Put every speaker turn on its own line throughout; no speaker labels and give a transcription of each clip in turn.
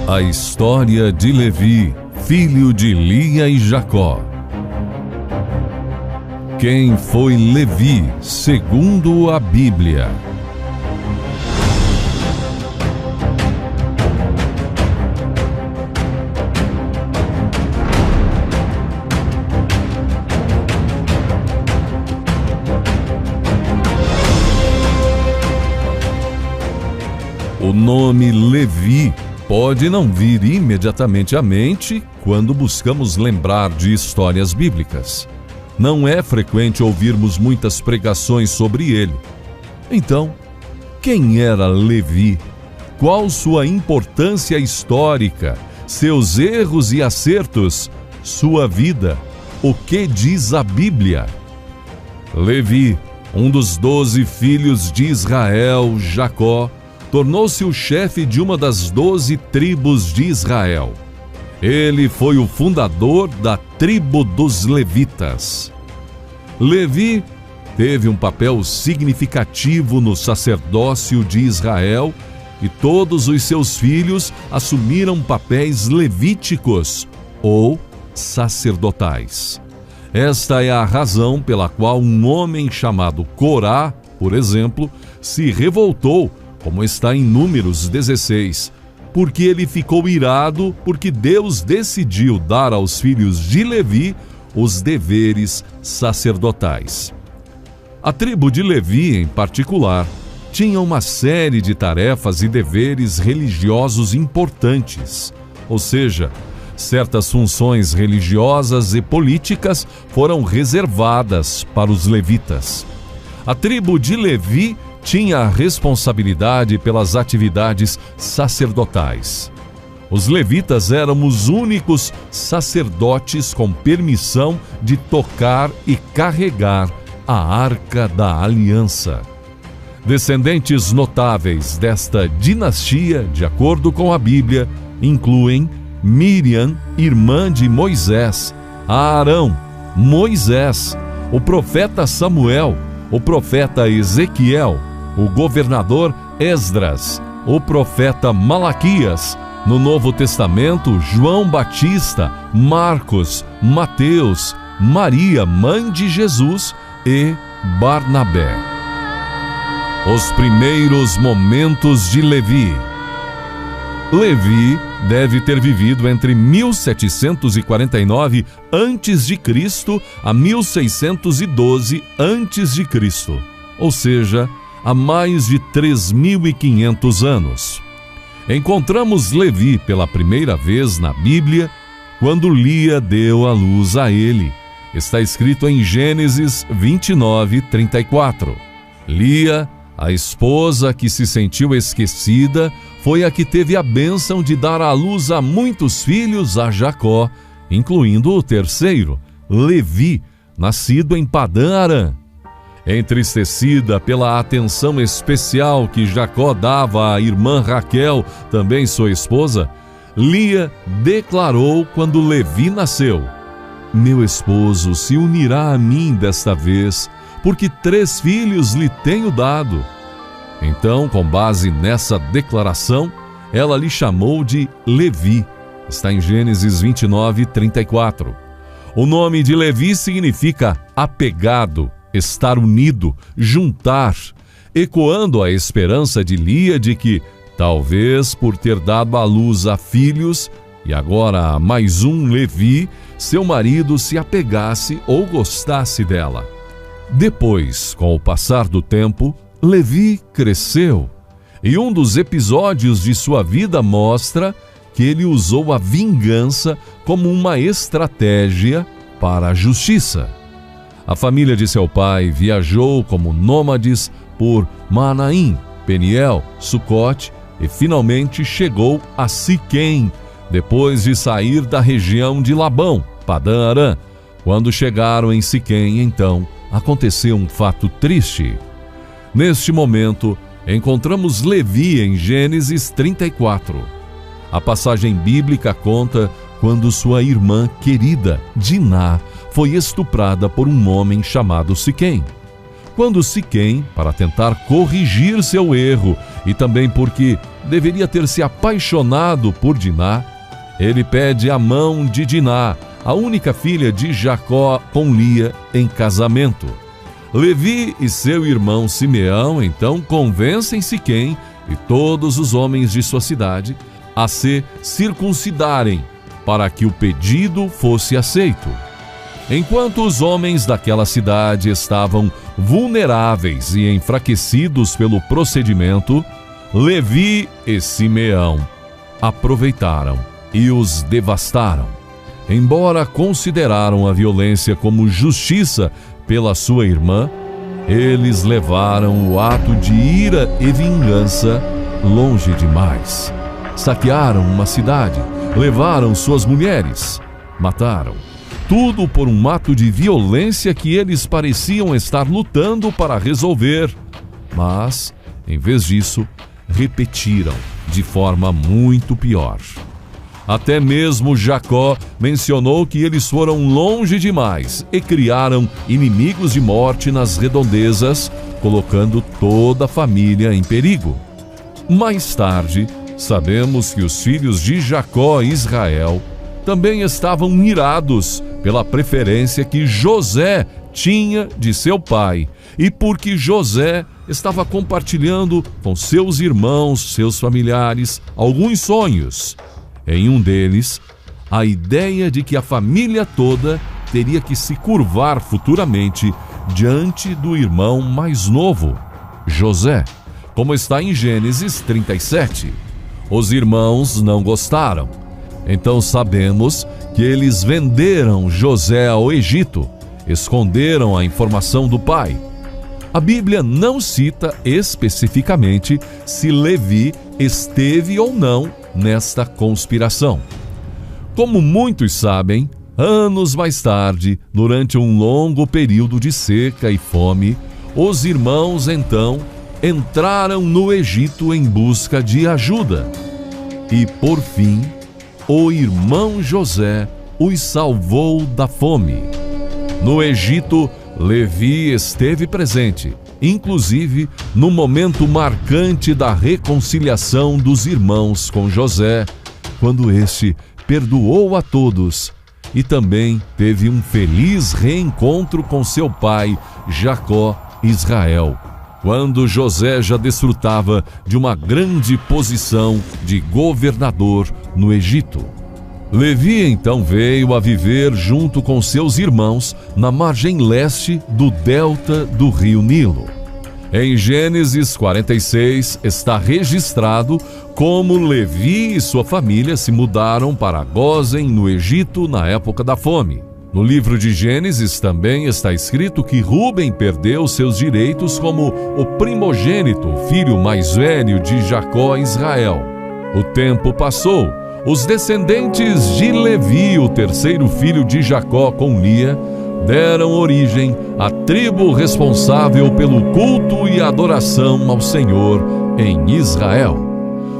A história de Levi, filho de Lia e Jacó. Quem foi Levi, segundo a Bíblia? O nome Levi pode não vir imediatamente à mente quando buscamos lembrar de histórias bíblicas. Não é frequente ouvirmos muitas pregações sobre ele. Então, quem era Levi? Qual sua importância histórica? Seus erros e acertos? Sua vida? O que diz a Bíblia? Levi, um dos 12 filhos de Israel, Jacó, tornou-se o chefe de uma das 12 tribos de Israel. Ele foi o fundador da tribo dos levitas. Levi teve um papel significativo no sacerdócio de Israel e todos os seus filhos assumiram papéis levíticos ou sacerdotais. Esta é a razão pela qual um homem chamado Corá, por exemplo, se revoltou, como está em Números 16, porque ele ficou irado porque Deus decidiu dar aos filhos de Levi os deveres sacerdotais. A tribo de Levi, em particular, tinha uma série de tarefas e deveres religiosos importantes, ou seja, certas funções religiosas e políticas foram reservadas para os levitas. A tribo de Levi tinha a responsabilidade pelas atividades sacerdotais. Os levitas eram os únicos sacerdotes com permissão de tocar e carregar a Arca da Aliança. Descendentes notáveis desta dinastia, de acordo com a Bíblia, incluem Miriam, irmã de Moisés, Arão, Moisés, o profeta Samuel, o profeta Ezequiel, o governador Esdras, o profeta Malaquias, no Novo Testamento, João Batista, Marcos, Mateus, Maria, mãe de Jesus, e Barnabé. Os primeiros momentos de Levi. Levi deve ter vivido entre 1749 a.C. a 1612 a.C., ou seja, há mais de 3.500 anos. Encontramos Levi pela primeira vez na Bíblia quando Lia deu à luz a ele. Está escrito em Gênesis 29:34. Lia, a esposa que se sentiu esquecida, foi a que teve a bênção de dar à luz a muitos filhos a Jacó, incluindo o terceiro, Levi, nascido em Padã-Arã. Entristecida pela atenção especial que Jacó dava à irmã Raquel, também sua esposa, Lia declarou quando Levi nasceu: "Meu esposo se unirá a mim desta vez, porque 3 filhos lhe tenho dado." Então, com base nessa declaração, ela lhe chamou de Levi. Está em Gênesis 29:34. O nome de Levi significa apegado, estar unido, juntar, ecoando a esperança de Lia de que, talvez por ter dado à luz a filhos, e agora a mais um Levi, seu marido se apegasse ou gostasse dela. Depois, com o passar do tempo, Levi cresceu, e um dos episódios de sua vida mostra que ele usou a vingança como uma estratégia para a justiça. A família de seu pai viajou como nômades por Manaim, Peniel, Sucote e finalmente chegou a Siquém, depois de sair da região de Labão, Padã-Arã. Quando chegaram em Siquém, então, aconteceu um fato triste. Neste momento, encontramos Levi em Gênesis 34. A passagem bíblica conta quando sua irmã querida, Diná, foi estuprada por um homem chamado Siquém. Quando Siquém, para tentar corrigir seu erro e também porque deveria ter se apaixonado por Diná, ele pede a mão de Diná, a única filha de Jacó, com Lia em casamento. Levi e seu irmão Simeão então convencem Siquém e todos os homens de sua cidade a se circuncidarem para que o pedido fosse aceito. Enquanto os homens daquela cidade estavam vulneráveis e enfraquecidos pelo procedimento, Levi e Simeão aproveitaram e os devastaram. Embora consideraram a violência como justiça pela sua irmã, eles levaram o ato de ira e vingança longe demais. Saquearam uma cidade, levaram suas mulheres, mataram. Tudo por um ato de violência que eles pareciam estar lutando para resolver. Mas, em vez disso, repetiram de forma muito pior. Até mesmo Jacó mencionou que eles foram longe demais e criaram inimigos de morte nas redondezas, colocando toda a família em perigo. Mais tarde, sabemos que os filhos de Jacó e Israel também estavam irados pela preferência que José tinha de seu pai e porque José estava compartilhando com seus irmãos, seus familiares, alguns sonhos. Em um deles, a ideia de que a família toda teria que se curvar futuramente diante do irmão mais novo, José, como está em Gênesis 37. Os irmãos não gostaram. Então sabemos que eles venderam José ao Egito, esconderam a informação do pai. A Bíblia não cita especificamente se Levi esteve ou não nesta conspiração. Como muitos sabem, anos mais tarde, durante um longo período de seca e fome, os irmãos então entraram no Egito em busca de ajuda. E por fim, o irmão José os salvou da fome. No Egito, Levi esteve presente, inclusive no momento marcante da reconciliação dos irmãos com José, quando este perdoou a todos e também teve um feliz reencontro com seu pai, Jacó Israel, quando José já desfrutava de uma grande posição de governador no Egito. Levi então veio a viver junto com seus irmãos na margem leste do delta do rio Nilo. Em Gênesis 46 está registrado como Levi e sua família se mudaram para Gósen, no Egito, na época da fome. No livro de Gênesis também está escrito que Rúben perdeu seus direitos como o primogênito, filho mais velho de Jacó e Israel. O tempo passou. Os descendentes de Levi, o terceiro filho de Jacó com Lia, deram origem à tribo responsável pelo culto e adoração ao Senhor em Israel.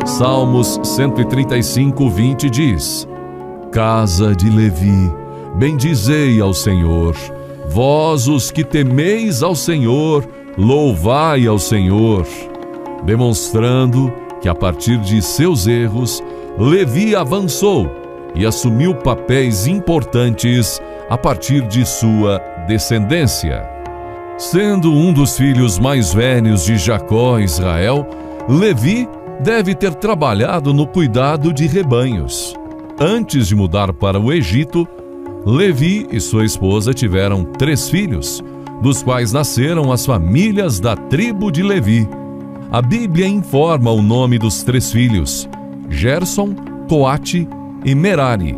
Salmos 135:20 diz: Casa de Levi, bendizei ao Senhor. Vós os que temeis ao Senhor, louvai ao Senhor. Demonstrando que a partir de seus erros, Levi avançou e assumiu papéis importantes a partir de sua descendência. Sendo um dos filhos mais velhos de Jacó e Israel, Levi deve ter trabalhado no cuidado de rebanhos. Antes de mudar para o Egito, Levi e sua esposa tiveram 3 filhos, dos quais nasceram as famílias da tribo de Levi. A Bíblia informa o nome dos 3 filhos: Gerson, Coate e Merari.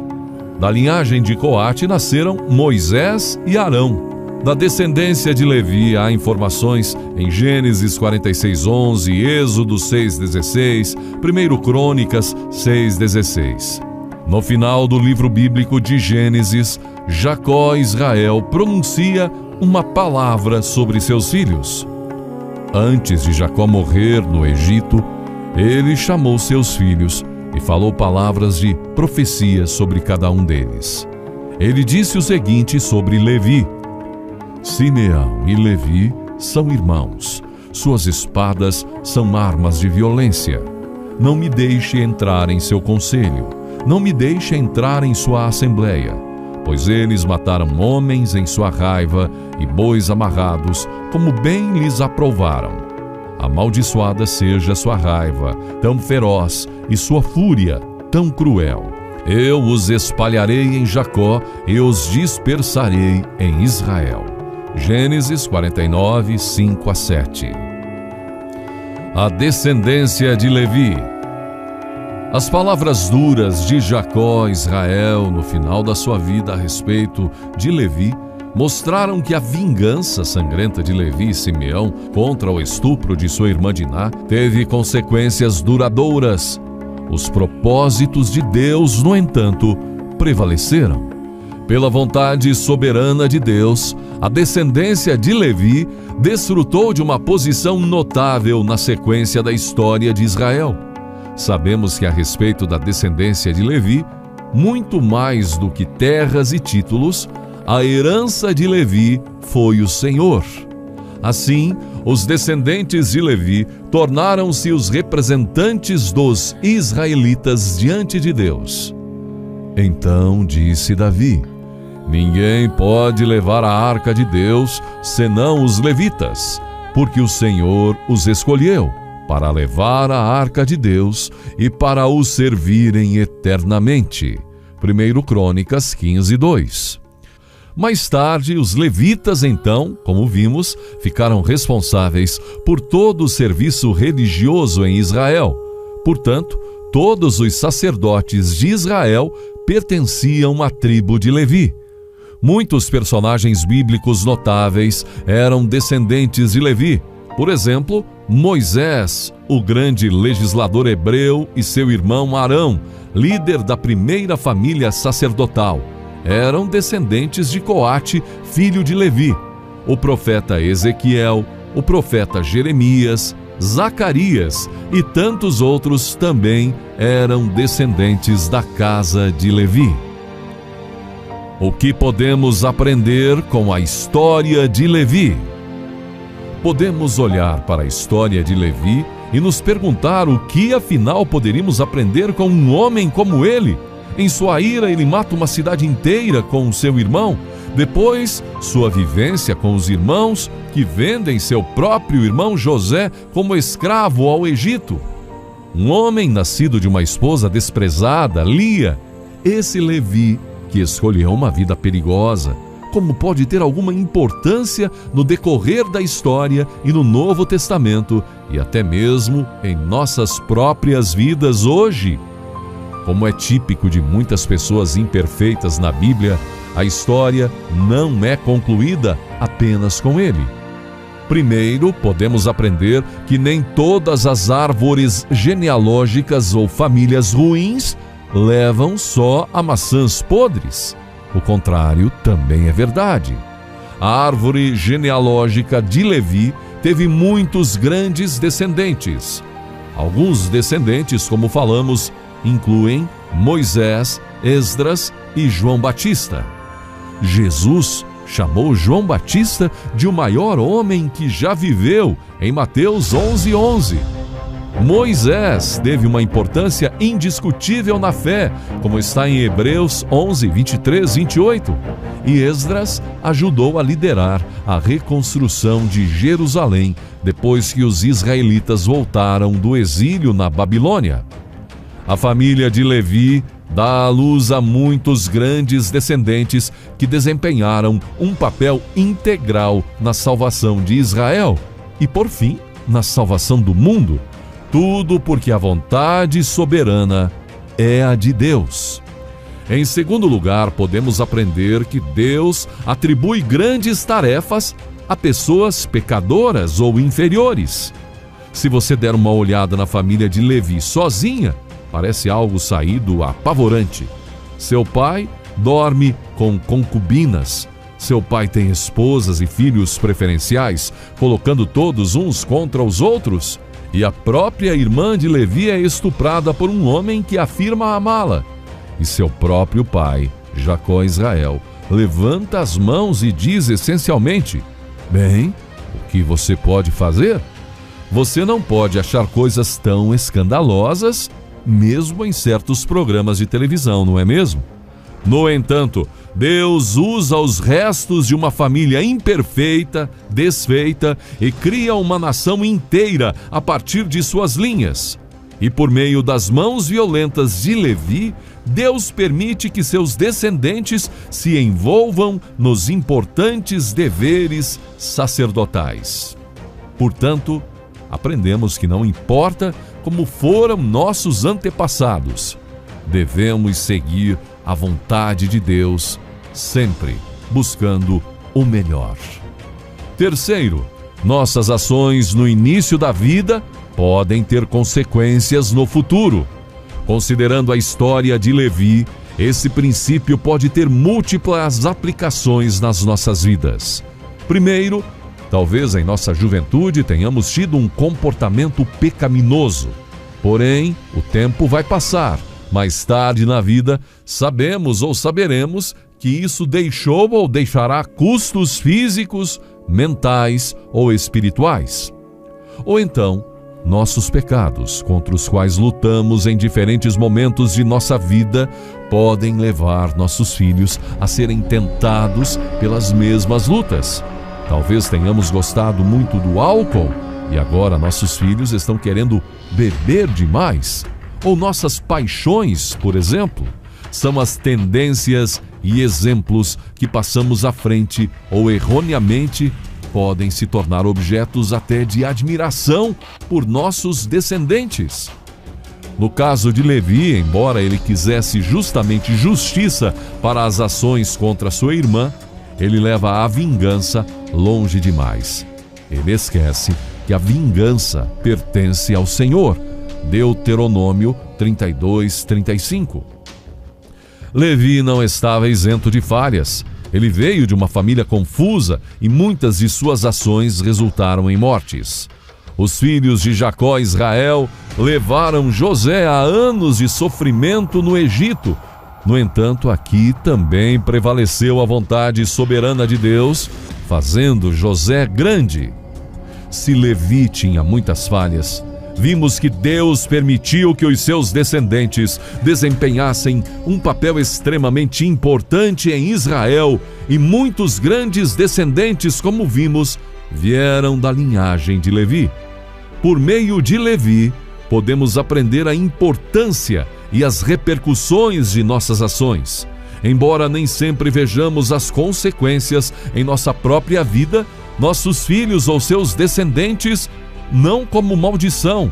Da linhagem de Coate nasceram Moisés e Arão. Da descendência de Levi há informações em Gênesis 46:11, Êxodo 6:16, 1 Crônicas 6:16. No final do livro bíblico de Gênesis, Jacó e Israel pronuncia uma palavra sobre seus filhos. Antes de Jacó morrer no Egito, ele chamou seus filhos e falou palavras de profecia sobre cada um deles. Ele disse o seguinte sobre Levi: Simeão e Levi são irmãos. suas espadas são armas de violência. Não me deixe entrar em seu conselho, não me deixe entrar em sua assembleia, pois eles mataram homens em sua raiva e bois amarrados, como bem lhes aprouvaram. Amaldiçoada seja sua raiva, tão feroz, e sua fúria, tão cruel. Eu os espalharei em Jacó e os dispersarei em Israel. Gênesis 49, 5-7. A descendência de Levi. As palavras duras de Jacó, Israel, no final da sua vida a respeito de Levi, mostraram que a vingança sangrenta de Levi e Simeão contra o estupro de sua irmã Diná teve consequências duradouras. Os propósitos de Deus, no entanto, prevaleceram. Pela vontade soberana de Deus, a descendência de Levi desfrutou de uma posição notável na sequência da história de Israel. Sabemos que a respeito da descendência de Levi, muito mais do que terras e títulos, a herança de Levi foi o Senhor. Assim, os descendentes de Levi tornaram-se os representantes dos israelitas diante de Deus. Então disse Davi: ninguém pode levar a arca de Deus senão os levitas, porque o Senhor os escolheu para levar a arca de Deus e para o servirem eternamente. 1 Crônicas 15, 2. Mais tarde, os levitas, então, como vimos, ficaram responsáveis por todo o serviço religioso em Israel. Portanto, todos os sacerdotes de Israel pertenciam à tribo de Levi. Muitos personagens bíblicos notáveis eram descendentes de Levi. Por exemplo, Moisés, o grande legislador hebreu, e seu irmão Arão, líder da primeira família sacerdotal, eram descendentes de Coate, filho de Levi. O profeta Ezequiel, o profeta Jeremias, Zacarias e tantos outros também eram descendentes da casa de Levi. O que podemos aprender com a história de Levi? Podemos olhar para a história de Levi e nos perguntar o que afinal poderíamos aprender com um homem como ele. Em sua ira, ele mata uma cidade inteira com seu irmão. Depois, sua vivência com os irmãos que vendem seu próprio irmão José como escravo ao Egito. Um homem nascido de uma esposa desprezada, Lia. Esse Levi que escolheu uma vida perigosa, como pode ter alguma importância no decorrer da história e no Novo Testamento e até mesmo em nossas próprias vidas hoje? Como é típico de muitas pessoas imperfeitas na Bíblia, a história não é concluída apenas com ele. Primeiro, podemos aprender que nem todas as árvores genealógicas ou famílias ruins levam só a maçãs podres. O contrário também é verdade. A árvore genealógica de Levi teve muitos grandes descendentes. Alguns descendentes, como falamos, incluem Moisés, Esdras e João Batista. Jesus chamou João Batista de o maior homem que já viveu, em Mateus 11:11. Moisés teve uma importância indiscutível na fé, como está em Hebreus 11, 23, 28. E Esdras ajudou a liderar a reconstrução de Jerusalém depois que os israelitas voltaram do exílio na Babilônia. A família de Levi dá à luz a muitos grandes descendentes que desempenharam um papel integral na salvação de Israel e, por fim, na salvação do mundo. Tudo porque a vontade soberana é a de Deus. Em segundo lugar, podemos aprender que Deus atribui grandes tarefas a pessoas pecadoras ou inferiores. Se você der uma olhada na família de Levi sozinha, parece algo saído apavorante. Seu pai dorme com concubinas. Seu pai tem esposas e filhos preferenciais, colocando todos uns contra os outros. E a própria irmã de Levi é estuprada por um homem que afirma amá-la. E seu próprio pai, Jacó Israel, levanta as mãos e diz essencialmente: bem, o que você pode fazer? você não pode achar coisas tão escandalosas, mesmo em certos programas de televisão, não é mesmo? No entanto, Deus usa os restos de uma família imperfeita, desfeita, e cria uma nação inteira a partir de suas linhas. E por meio das mãos violentas de Levi, Deus permite que seus descendentes se envolvam nos importantes deveres sacerdotais. Portanto, aprendemos que não importa como foram nossos antepassados, devemos seguir a vontade de Deus, sempre buscando o melhor. Terceiro, nossas ações no início da vida podem ter consequências no futuro. Considerando a história de Levi, esse princípio pode ter múltiplas aplicações nas nossas vidas. Primeiro, talvez em nossa juventude tenhamos tido um comportamento pecaminoso. Porém, o tempo vai passar. Mais tarde na vida, sabemos ou saberemos que isso deixou ou deixará custos físicos, mentais ou espirituais. Ou então, nossos pecados, contra os quais lutamos em diferentes momentos de nossa vida, podem levar nossos filhos a serem tentados pelas mesmas lutas. Talvez tenhamos gostado muito do álcool e agora nossos filhos estão querendo beber demais. Ou nossas paixões, por exemplo, são as tendências e exemplos que passamos à frente ou erroneamente podem se tornar objetos até de admiração por nossos descendentes. No caso de Levi, embora ele quisesse justamente justiça para as ações contra sua irmã, ele leva a vingança longe demais. Ele esquece que a vingança pertence ao Senhor. Deuteronômio 32:35. Levi não estava isento de falhas. Ele veio de uma família confusa e muitas de suas ações resultaram em mortes. Os filhos de Jacó e Israel levaram José a anos de sofrimento no Egito. No entanto, aqui também prevaleceu a vontade soberana de Deus, fazendo José grande. Se Levi tinha muitas falhas, vimos que Deus permitiu que os seus descendentes desempenhassem um papel extremamente importante em Israel e muitos grandes descendentes, como vimos, vieram da linhagem de Levi. Por meio de Levi, podemos aprender a importância e as repercussões de nossas ações. Embora nem sempre vejamos as consequências em nossa própria vida, nossos filhos ou seus descendentes não como maldição,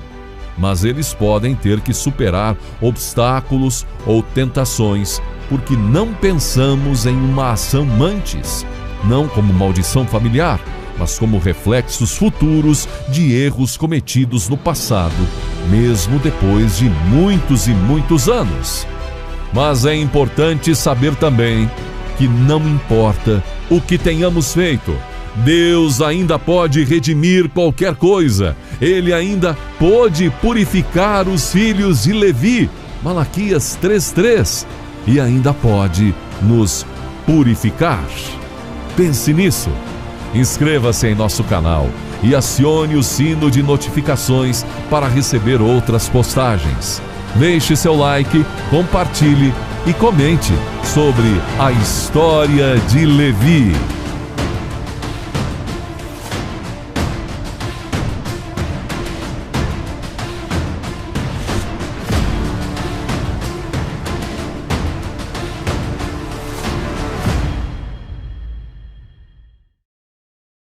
mas eles podem ter que superar obstáculos ou tentações porque não pensamos em uma ação antes, não como maldição familiar, mas como reflexos futuros de erros cometidos no passado, mesmo depois de muitos e muitos anos. Mas é importante saber também que não importa o que tenhamos feito, Deus ainda pode redimir qualquer coisa. Ele ainda pode purificar os filhos de Levi, Malaquias 3:3, e ainda pode nos purificar. Pense nisso. Inscreva-se em nosso canal e acione o sino de notificações para receber outras postagens. Deixe seu like, compartilhe e comente sobre a história de Levi.